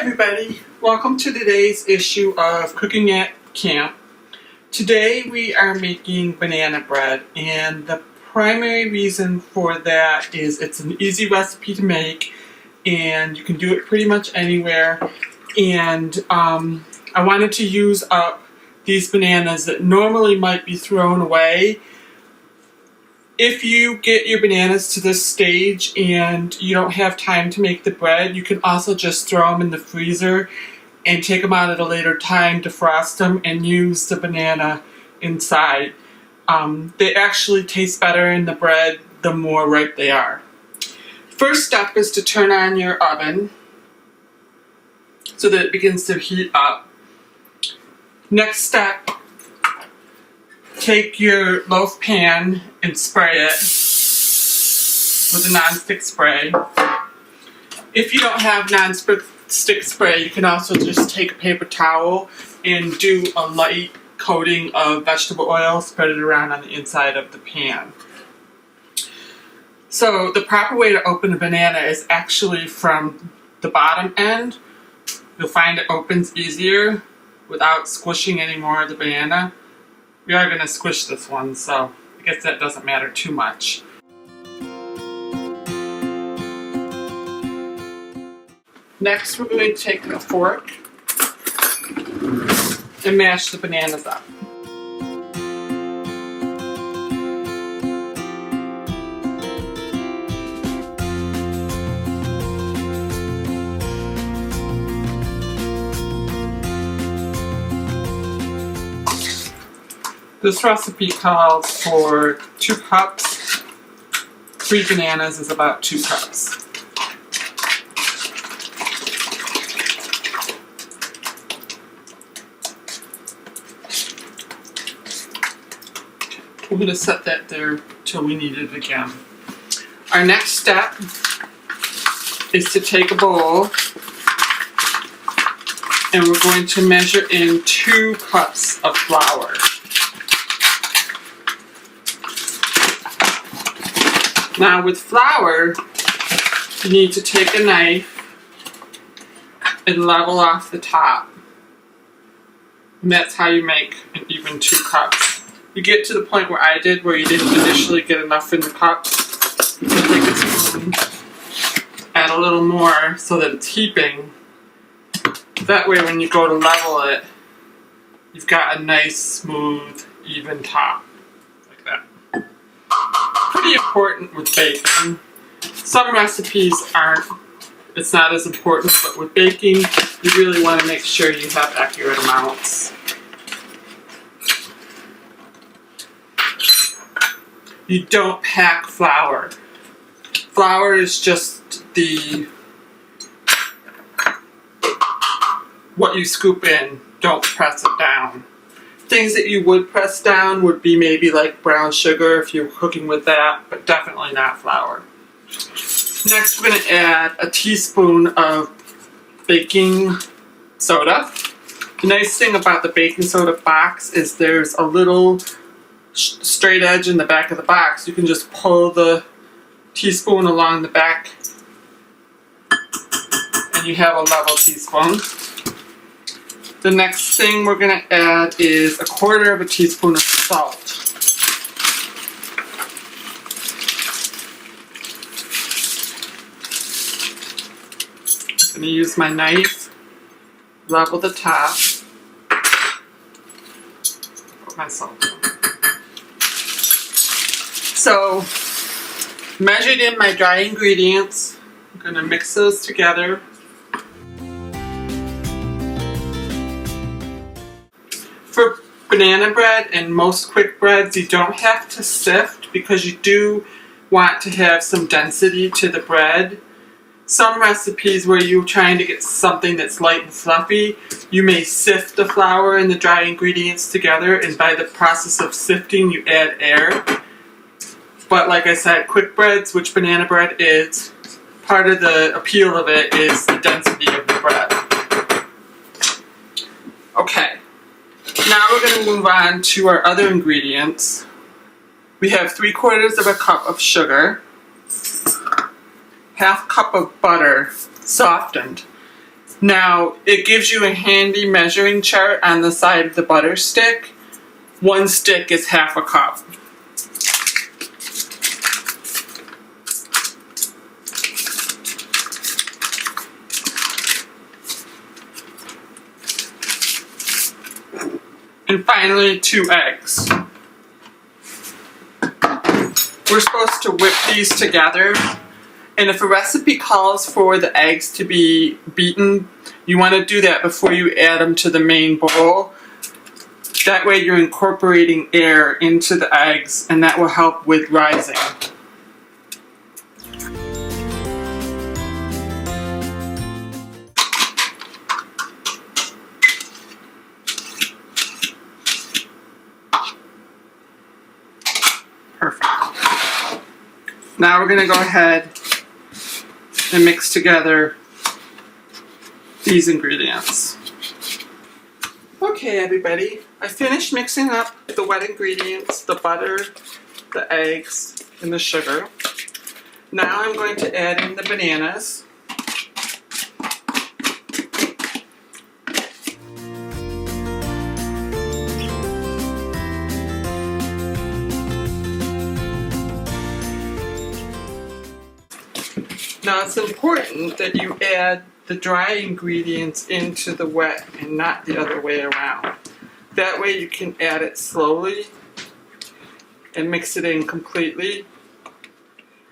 everybody, welcome to today's issue of Cooking at Camp. Today we are making banana bread, and the primary reason for that is it's an easy recipe to make and you can do it pretty much anywhere. And I wanted to use up these bananas that normally might be thrown away. If you get your bananas to this stage and you don't have time to make the bread, you can also just throw them in the freezer and take them out at a later time, defrost them, and use the banana inside. They actually taste better in the bread the more ripe they are. First step is to turn on your oven so that it begins to heat up. Next step, take your loaf pan and spray it with a non-stick spray. If you don't have non-stick spray, you can also just take a paper towel and do a light coating of vegetable oil, spread it around on the inside of the pan. So the proper way to open a banana is actually from the bottom end. You'll find it opens easier without squishing any more of the banana. We are going to squish this one, so I guess that doesn't matter too much. Next, we're going to take a fork and mash the bananas up. This recipe calls for 2 cups. 3 bananas is about 2 cups. We're going to set that there till we need it again. Our next step is to take a bowl and we're going to measure in 2 cups of flour. Now with flour, you need to take a knife and level off the top. And that's how you make an even 2 cups. You get to the point where I did, where you didn't initially get enough in the cup. You can take a spoon, add a little more so that it's heaping. That way when you go to level it, you've got a nice, smooth, even top. Pretty important with baking. Some recipes aren't, it's not as important, but with baking, you really want to make sure you have accurate amounts. You don't pack flour. Flour is just what you scoop in. Don't press it down. Things that you would press down would be maybe like brown sugar if you're cooking with that, but definitely not flour. Next, we're going to add a teaspoon of baking soda. The nice thing about the baking soda box is there's a little straight edge in the back of the box. You can just pull the teaspoon along the back and you have a level teaspoon. The next thing we're going to add is 1/4 teaspoon of salt. I'm going to use my knife, level the top, put my salt in. So, measured in my dry ingredients, I'm going to mix those together. For banana bread and most quick breads, you don't have to sift because you do want to have some density to the bread. Some recipes where you're trying to get something that's light and fluffy, you may sift the flour and the dry ingredients together, and by the process of sifting you add air. But like I said, quick breads, which banana bread is, part of the appeal of it is the density of the bread. Okay. Now we're going to move on to our other ingredients. We have 3/4 cup of sugar, 1/2 cup of butter, softened. Now, it gives you a handy measuring chart on the side of the butter stick. 1 stick is half a cup. And finally, 2 eggs. We're supposed to whip these together. And if a recipe calls for the eggs to be beaten, you want to do that before you add them to the main bowl. That way you're incorporating air into the eggs, and that will help with rising. Perfect. Now we're going to go ahead and mix together these ingredients. Okay, everybody, I finished mixing up the wet ingredients, the butter, the eggs, and the sugar. Now I'm going to add in the bananas. Now it's important that you add the dry ingredients into the wet and not the other way around. That way you can add it slowly and mix it in completely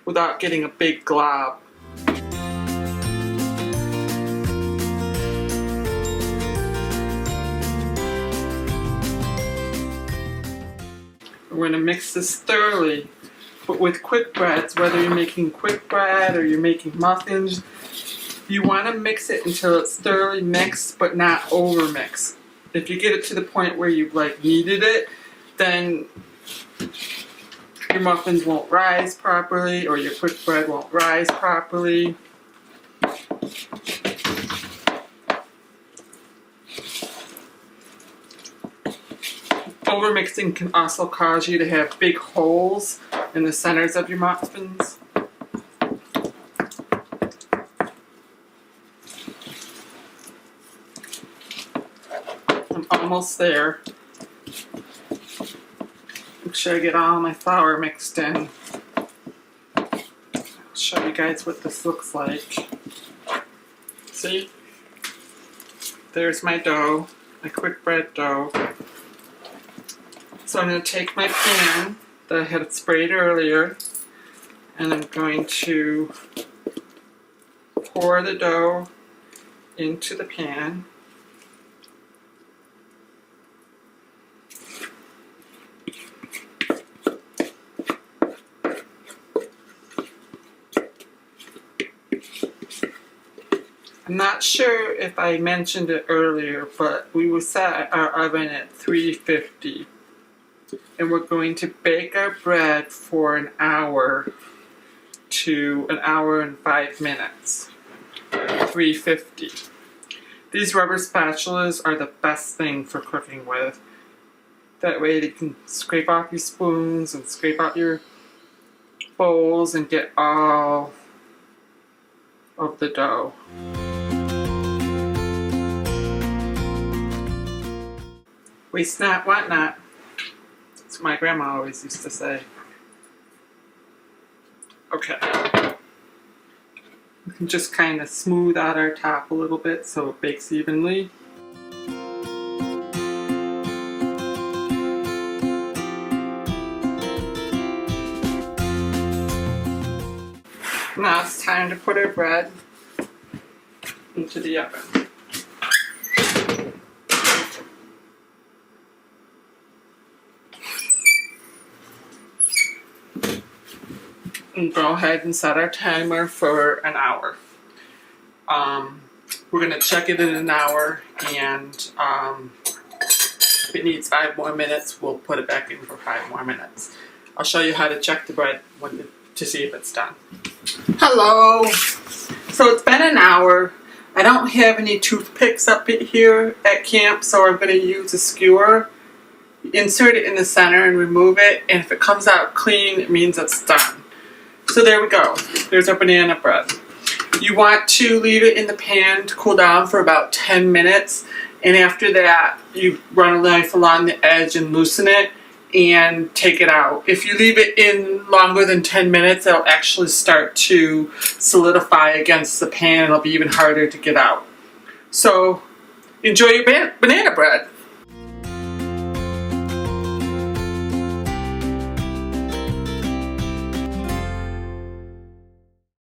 without getting a big glob. We're going to mix this thoroughly. But with quick breads, whether you're making quick bread or you're making muffins, you want to mix it until it's thoroughly mixed but not over mixed. If you get it to the point where you've kneaded it, then your muffins won't rise properly or your quick bread won't rise properly. Overmixing can also cause you to have big holes in the centers of your muffins. I'm almost there. Make sure I get all my flour mixed in. I'll show you guys what this looks like. See? There's my dough, my quick bread dough. So I'm going to take my pan that I had sprayed earlier, and I'm going to pour the dough into the pan. I'm not sure if I mentioned it earlier, but we will set our oven at 350. And we're going to bake our bread for an hour to an hour and 5 minutes. 350. These rubber spatulas are the best thing for cooking with. That way you can scrape off your spoons and scrape out your bowls and get all of the dough. Waste not, want not. That's what my grandma always used to say. Okay. We can just kind of smooth out our top a little bit so it bakes evenly. Now it's time to put our bread into the oven. And go ahead and set our timer for an hour. We're going to check it in an hour, and if it needs 5 more minutes, we'll put it back in for 5 more minutes. I'll show you how to check the bread to see if it's done. Hello! So it's been an hour. I don't have any toothpicks up here at camp, so I'm going to use a skewer. Insert it in the center and remove it, and if it comes out clean, it means it's done. So there we go. There's our banana bread. You want to leave it in the pan to cool down for about 10 minutes, and after that you run a knife along the edge and loosen it and take it out. If you leave it in longer than 10 minutes, it'll actually start to solidify against the pan and it'll be even harder to get out. So enjoy your banana bread.